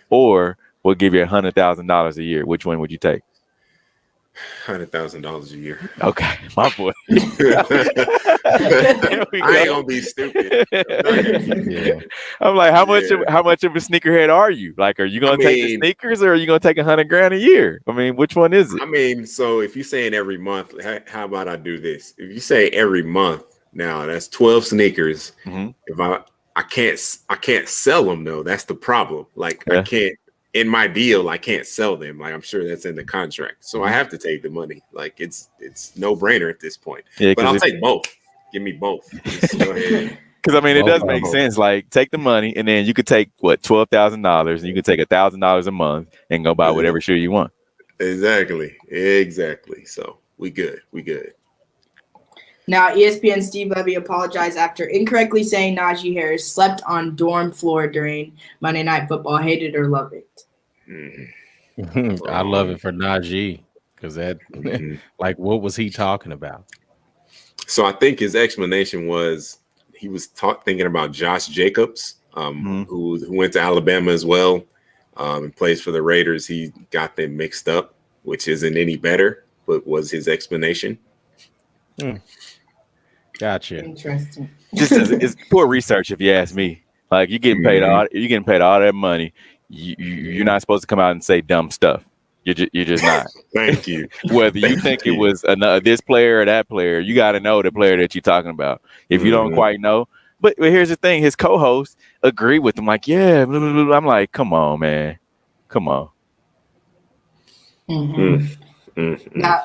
or we'll give you $100,000 a year. Which one would you take?" $100,000 a year. Okay, my boy. I ain't gonna be stupid. I'm like, how much of a sneakerhead are you? Like, are you gonna take the sneakers or are you gonna take $100,000 a year? I mean, which one is it? I mean, so if you're saying every month, how about I do this? If you say every month, now that's 12 sneakers. If I can't sell them though. That's the problem. Like I can't. In my deal, I can't sell them. Like I'm sure that's in the contract, so I have to take the money. Like it's no brainer at this point. Yeah, but I'll take both. Give me both. Go ahead. Because I mean, it does make sense. Like take the money, and then you could take $12,000, and you could take $1,000 a month and go buy whatever shoe you want. Exactly. So we good. Now, ESPN Steve Levy apologized after incorrectly saying Najee Harris slept on dorm floor during Monday Night Football. Hate it or love it? I love it for Najee because that, like, what was he talking about? So I think his explanation was he was thinking about Josh Jacobs, who went to Alabama as well, and plays for the Raiders. He got them mixed up, which isn't any better, but was his explanation. Gotcha. Interesting. It's poor research, if you ask me. Like you're getting paid all that money. You're not supposed to come out and say dumb stuff. You're just not. Thank you. Whether you think it was this player or that player, you got to know the player that you're talking about. If you don't quite know, but here's the thing: his co-hosts agree with him. Like, yeah, blah, blah, blah. I'm like, come on, man, come on. Now,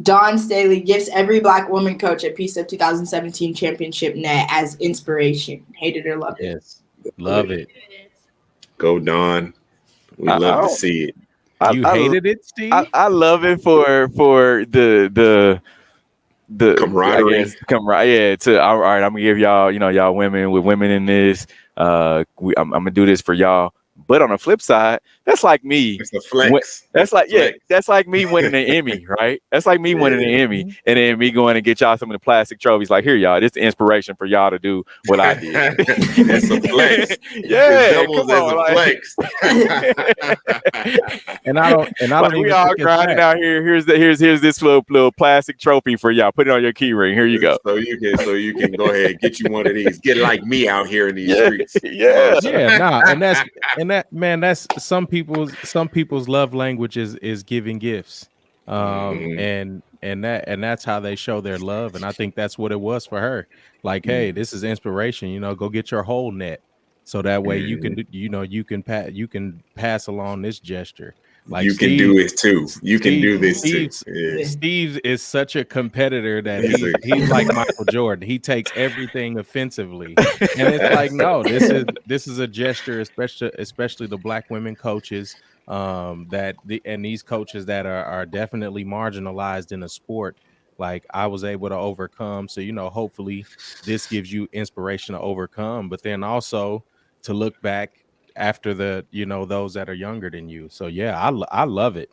Dawn Staley gives every Black woman coach a piece of 2017 championship net as inspiration. Hated or loved it? Yes, love it. Go Dawn. We love to see it. You hated it, Steve? I love it for the camaraderie. All right, I'm gonna give y'all, y'all women with women in this. I'm gonna do this for y'all. But on the flip side, that's like me. It's a flex. That's like me winning an Emmy, right? That's like me winning an Emmy, and then me going and get y'all some of the plastic trophies. Like, here, y'all, this is the inspiration for y'all to do what I did. It's a flex. Yeah, come on, flex. and I don't. Like, we all grinding out here. Here's this little plastic trophy for y'all. Put it on your key ring. Here you go. So you can go ahead and get you one of these. Get like me out here in these streets. That's some people's love language is giving gifts, and that's how they show their love. And I think that's what it was for her. Like, hey, this is inspiration. Go get your whole net, so that way you can pass along this gesture. Like, you can do it too. You can do this too. Yeah. Steve is such a competitor that he's like Michael Jordan. He takes everything offensively, and it's like, no, this is a gesture, especially the Black women coaches, and these coaches that are definitely marginalized in the sport. Like, I was able to overcome. So hopefully this gives you inspiration to overcome, but then also to look back after those that are younger than you. So yeah, I love it.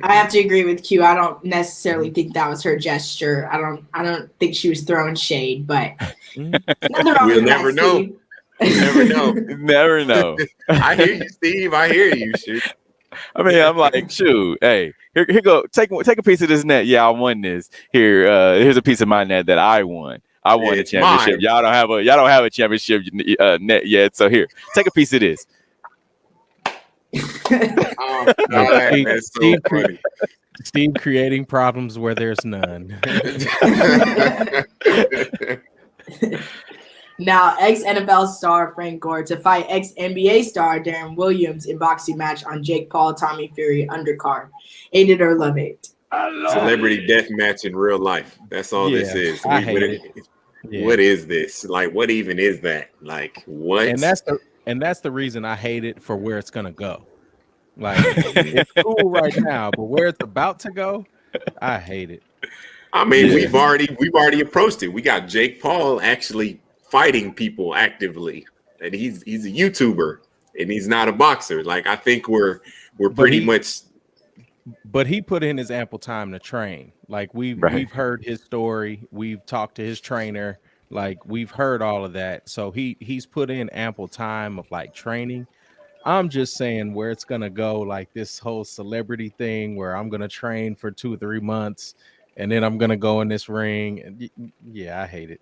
I have to agree with Q. I don't necessarily think that was her gesture. I don't think she was throwing shade, but we'll never know. Never know. I hear you, Steve. I hear you. Shoot. I mean, I'm like, shoot, hey, here go. Take a piece of this net. Yeah, I won this. Here's a piece of my net that I won. I won the championship. Mine. Y'all don't have a championship net yet. So here, take a piece of this. Steve creating problems where there's none. Now, ex-NFL star Frank Gore to fight ex-NBA star Darren Williams in boxing match on Jake Paul, Tommy Fury undercard. Hate it or love it. Celebrity death match in real life. That's all this is. I hate it. What is this? Like, what even is that? Like, what? And that's the reason I hate it for where it's gonna go. Like, it's cool right now, but where it's about to go, I hate it. I mean, we've already approached it. We got Jake Paul actually fighting people actively, and he's a YouTuber and he's not a boxer. Like, I think we're pretty much. But he put in his ample time to train. Like, we've heard his story. We've talked to his trainer. Like, we've heard all of that. So he's put in ample time of like training. I'm just saying where it's gonna go, like this whole celebrity thing where I'm gonna train for 2 or 3 months and then I'm gonna go in this ring. And yeah, I hate it.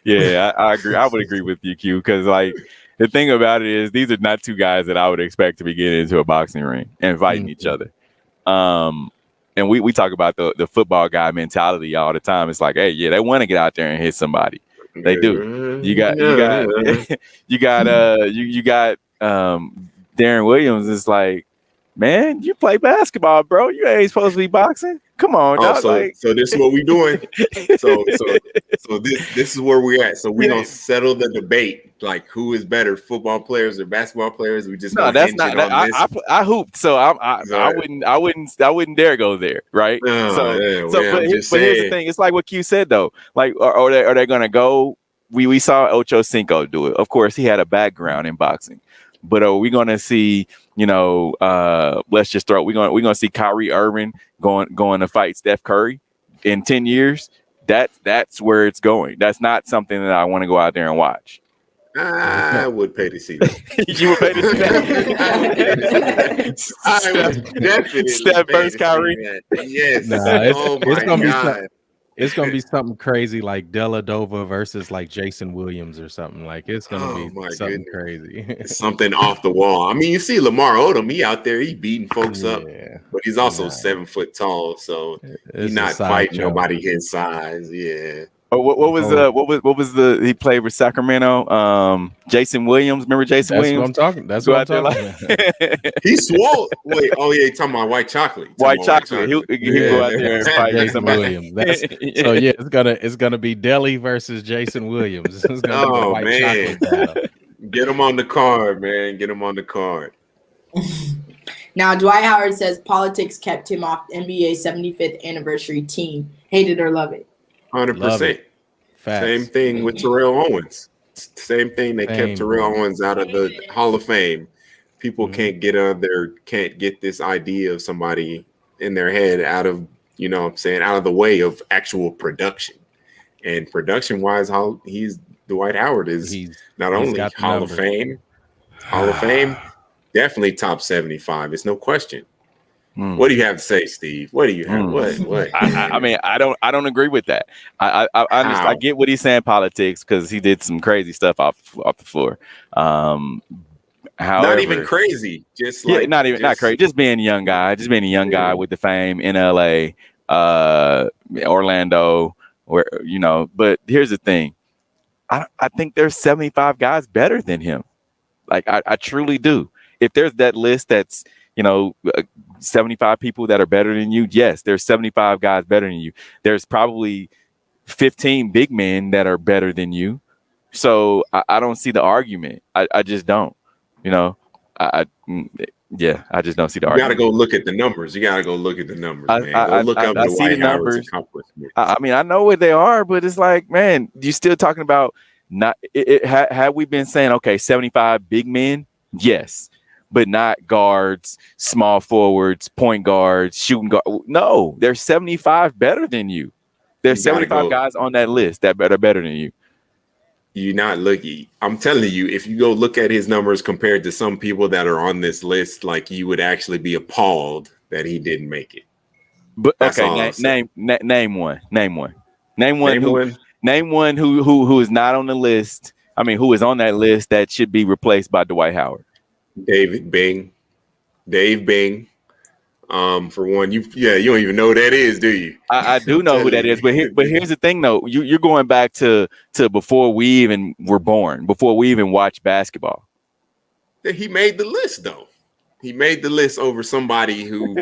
Yeah, I agree. I would agree with you, Q, because like the thing about it is these are not two guys that I would expect to be getting into a boxing ring and fighting each other. And we talk about the football guy mentality all the time. It's like, hey, yeah, they want to get out there and hit somebody. They do. You got Darren Williams is like, man, you play basketball, bro. You ain't supposed to be boxing. Come on, dog. So this is what we doing. So this is where we're at. So we don't settle the debate like who is better, football players or basketball players. We just that's not. I hooped, so I wouldn't dare go there, right? But here's the thing. It's like what Q said though. Like, are they gonna go? We saw Ocho Cinco do it. Of course, he had a background in boxing. But are we going to see, let's just throw, we're going to see Kyrie Irving going to fight Steph Curry in 10 years? That's where it's going. That's not something that I want to go out there and watch. I would pay to see that. You would pay to see that? I would definitely Steph versus Kyrie. Yes. It's gonna God. It's gonna be something crazy like Dellavedova versus like Jason Williams or something. Like it's gonna be something crazy. Something off the wall. I mean, you see Lamar Odom, he out there, he beating folks up, but he's also 7 foot tall, so he's not fighting nobody his size. Yeah. Oh, what was the he played with Sacramento? Jason Williams. Remember Jason Williams? That's what I'm talking about. He swole. Wait, you're talking about white chocolate. White chocolate. He'll go out there and fight Jason Williams. So it's gonna be Delhi versus Jason Williams. It's gonna be a white chocolate battle. Get him on the card, man. Get him on the card. Now, Dwight Howard says politics kept him off NBA's 75th anniversary team. Hate it or love it. 100%. Same thing with Terrell Owens. Same thing. They kept Terrell Owens out of the Hall of Fame. People can't get this idea of somebody in their head out of, out of the way of actual production. And production wise, Dwight Howard is not only Hall of Fame, definitely top 75. It's no question. What do you have to say, Steve? What do you have? What? I mean, I don't agree with that. I get what he's saying, politics, because he did some crazy stuff off the floor. However, not even crazy, just like not crazy, just being a young guy, guy with the fame in LA, Orlando, But here's the thing, I think there's 75 guys better than him. Like I truly do. If there's that list that's 75 people that are better than you, yes, there's 75 guys better than you. There's probably 15 big men that are better than you. So I don't see the argument. I just don't. I just don't see the argument. You got to go look at the numbers. Man. Go look up the Dwight Howard's accomplishments. I mean, I know what they are, but it's like, man, you still talking about had we been saying, okay, 75 big men? Yes. But not guards, small forwards, point guards, shooting guard. No, there's 75 better than you. There's 75 guys on that list that are better than you. You're not lucky. I'm telling you, if you go look at his numbers compared to some people that are on this list, like you would actually be appalled that he didn't make it. But okay, name one. Name one who is not on the list. I mean, who is on that list that should be replaced by Dwight Howard? Dave Bing. For one, you don't even know who that is, do you? I do know who that is, but here's the thing though. You're going back to before we even were born, before we even watched basketball. He made the list though. He made the list over somebody who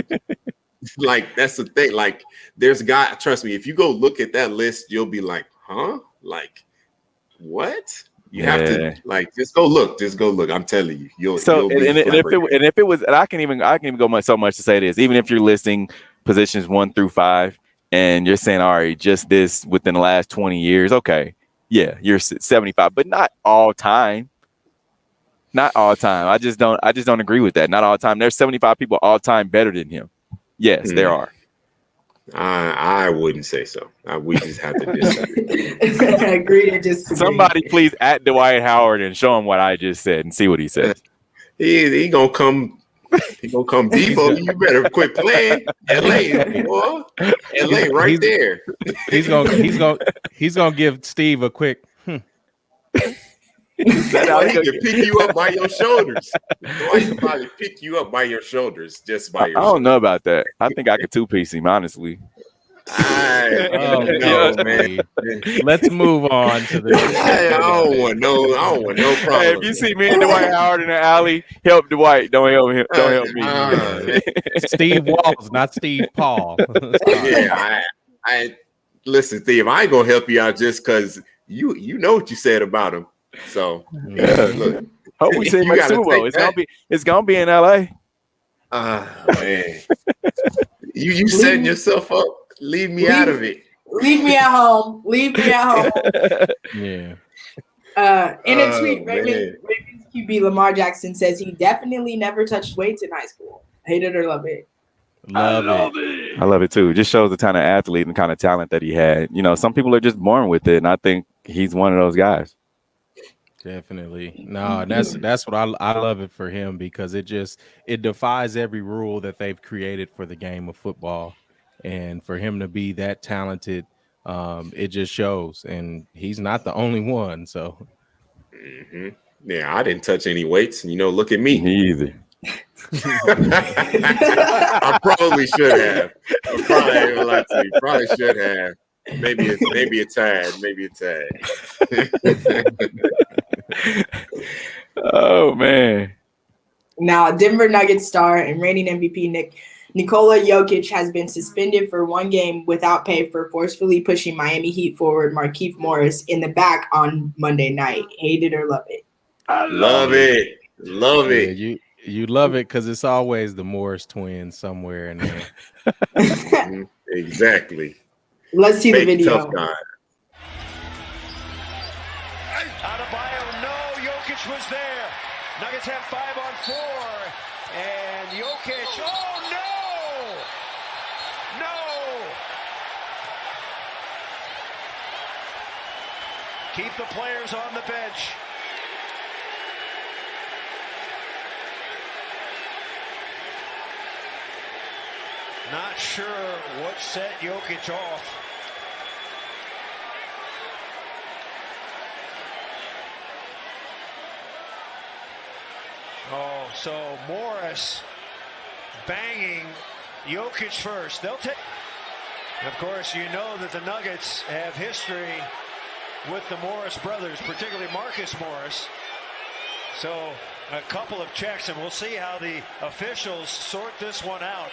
like that's the thing. Like there's trust me, if you go look at that list, you'll be like, huh? Like what? You have to just go look. I'm telling you. You'll if it was, and I can even go so much to say this. Even if you're listing positions 1 through 5, and you're saying, all right, just this within the last 20 years, okay, yeah, you're 75, but not all time. Not all time. I just don't agree with that. Not all time. There's 75 people all time better than him. Yes, there are. I wouldn't say so. We just have to disagree. I agree to disagree. Somebody please at Dwight Howard and show him what I just said and see what he says. He gonna come. He gonna come deep on you. You better quit playing. LA, boy. LA, right there. He's gonna give Steve a quick. He can pick you up by your shoulders. He can probably pick you up by your shoulders just by your. I don't know about that. I think I could 2-piece him, honestly. I don't know, man. Let's move on to the. I don't want no problem. Hey, if you see me and Dwight Howard in the alley, help Dwight. Don't help him. Don't help me. Steve Walls, not Steve Paul. Yeah, I listen, Steve. I ain't gonna help you out just because you know what you said about him. So look, hope we see him at Super Bowl. It's gonna be in LA. Man, you setting yourself up. Leave me out of it. Leave me at home. Yeah. In a tweet, Ravens QB Lamar Jackson says he definitely never touched weights in high school. Hate it or love it. Love it. I love it too. It just shows the kind of athlete and kind of talent that he had. You know, some people are just born with it, and I think he's one of those guys. Definitely. No, that's what I love it for him, because it defies every rule that they've created for the game of football. And for him to be that talented, it just shows. And he's not the only one. So yeah, I didn't touch any weights, and look at me. Me either. I probably should have. I probably ain't gonna lie to you. Probably should have. Maybe a tad. Oh man. Now, Denver Nuggets star and reigning MVP Nikola Jokic has been suspended for 1 game without pay for forcefully pushing Miami Heat forward Markieff Morris in the back on Monday night. Hate it or love it. I love it. Love it. Yeah, you love it because it's always the Morris twins somewhere in there. Exactly. Let's see the video. Tough guy. Adebayo, no, Jokic was there. Nuggets have 5 on 4. And Jokic, oh no! No! Keep the players on the bench. Not sure what set Jokic off. Oh, so Morris banging Jokic first. They'll take. Of course, you know that the Nuggets have history with the Morris brothers, particularly Marcus Morris. So a couple of checks, and we'll see how the officials sort this one out.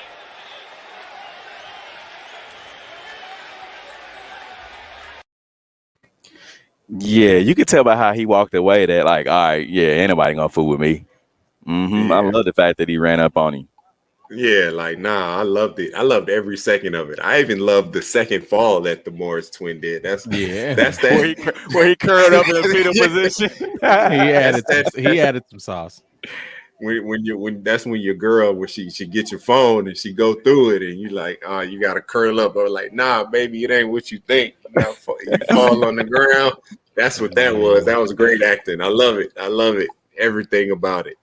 Yeah, you could tell by how he walked away that, like, all right, yeah, ain't nobody gonna fool with me. I love the fact that he ran up on him. Yeah, like, nah, I loved it. I loved every second of it. I even loved the second fall that the Morris twin did. That's that where he curled up in a fetal position. He added some sauce. When that's when your girl, when she get your phone and she go through it and you like, oh, you gotta curl up, or like, nah, baby, it ain't what you think. You fall on the ground. That's what that was. That was great acting. I love it. Everything about it.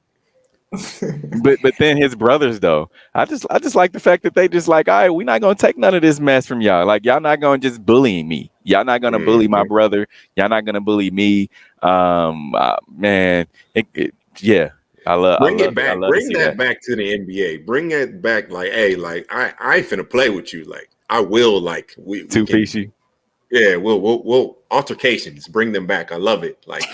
but then his brothers, though, I just like the fact that they just like, all right, we're not gonna take none of this mess from y'all. Like, y'all not gonna just bully me. Y'all not gonna bully my brother. Y'all not gonna bully me. Man, yeah. Bring it back. Bring that back to the NBA. Bring it back. Like, hey, like I ain't finna play with you. Like, I will. Like, we two-piece you. Yeah, we'll altercations. Bring them back. I love it. Like,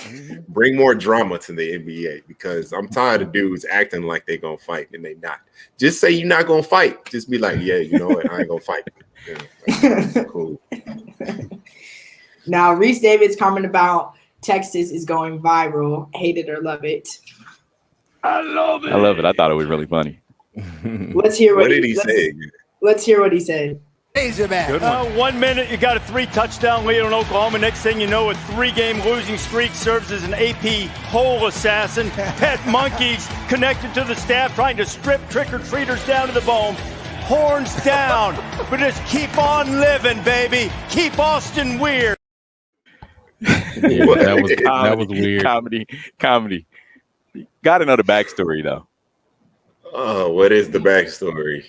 bring more drama to the NBA, because I'm tired of dudes acting like they gonna fight and they not. Just say you're not gonna fight. Just be like, yeah, you know what? I ain't gonna fight. Yeah, cool. Now, Reese David's comment about Texas is going viral. Hate it or love it. I love it. I thought it was really funny. Let's hear what did he say? Let's hear what he said. Good one. 1 minute, you got a 3-touchdown lead on Oklahoma. Next thing you know, a 3-game losing streak serves as an AP poll assassin. Pet monkeys connected to the staff trying to strip trick-or-treaters down to the bone. Horns down, but just keep on living, baby. Keep Austin weird. Yeah, that was weird. Comedy. Got to know the backstory, though. Oh, what is the backstory?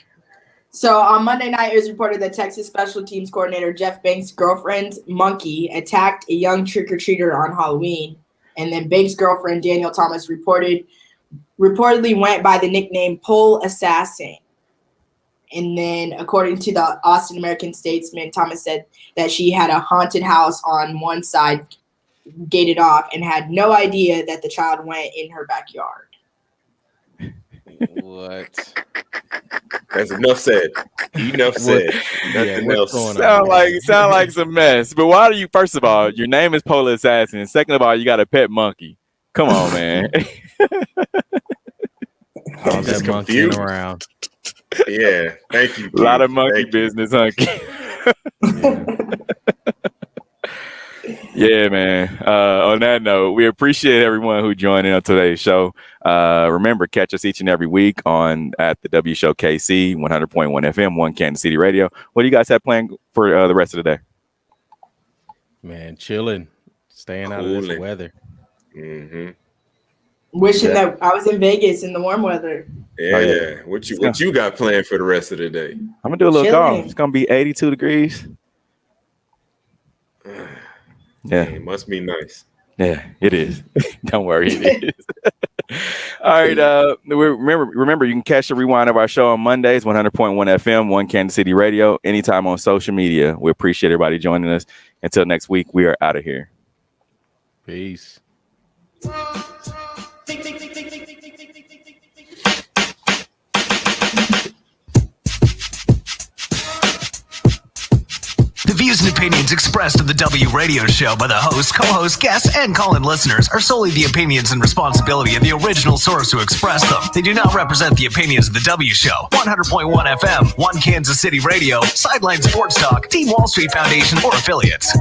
So on Monday night, it was reported that Texas special teams coordinator Jeff Banks' girlfriend's monkey attacked a young trick-or-treater on Halloween. And then Banks' girlfriend, Danielle Thomas, reportedly went by the nickname Pole Assassin. And then according to the Austin American-Statesman, Thomas said that she had a haunted house on one side gated off and had no idea that the child went in her backyard. What? That's enough said. Enough said. Nothing else. Sound like some mess. But why do you? First of all, your name is Polar Assassin. Second of all, you got a pet monkey. Come on, man. All that monkeying around. Yeah, thank you. A lot of monkey business, huh? Yeah, man. On that note, we appreciate everyone who joined in on today's show. Remember, catch us each and every week at the W Show KC, 100.1 FM, 1 Kansas City Radio. What do you guys have planned for the rest of the day? Man, chilling, staying out of this weather. Mm-hmm. Wishing that I was in Vegas in the warm weather. Yeah. What you got planned for the rest of the day? I'm gonna do a little golf. It's gonna be 82 degrees. Yeah, it must be nice. Yeah, it is. Don't worry, it is. All right. Remember, you can catch the rewind of our show on Mondays, 100.1 FM, 1 Kansas City Radio, anytime on social media. We appreciate everybody joining us. Until next week, we are out of here. Peace. The views and opinions expressed on the W Radio Show by the host, co-host, guests, and call-in listeners are solely the opinions and responsibility of the original source who expressed them. They do not represent the opinions of the W Show, 100.1 FM, 1 Kansas City Radio, Sideline Sports Talk, Team Wall Street Foundation, or affiliates.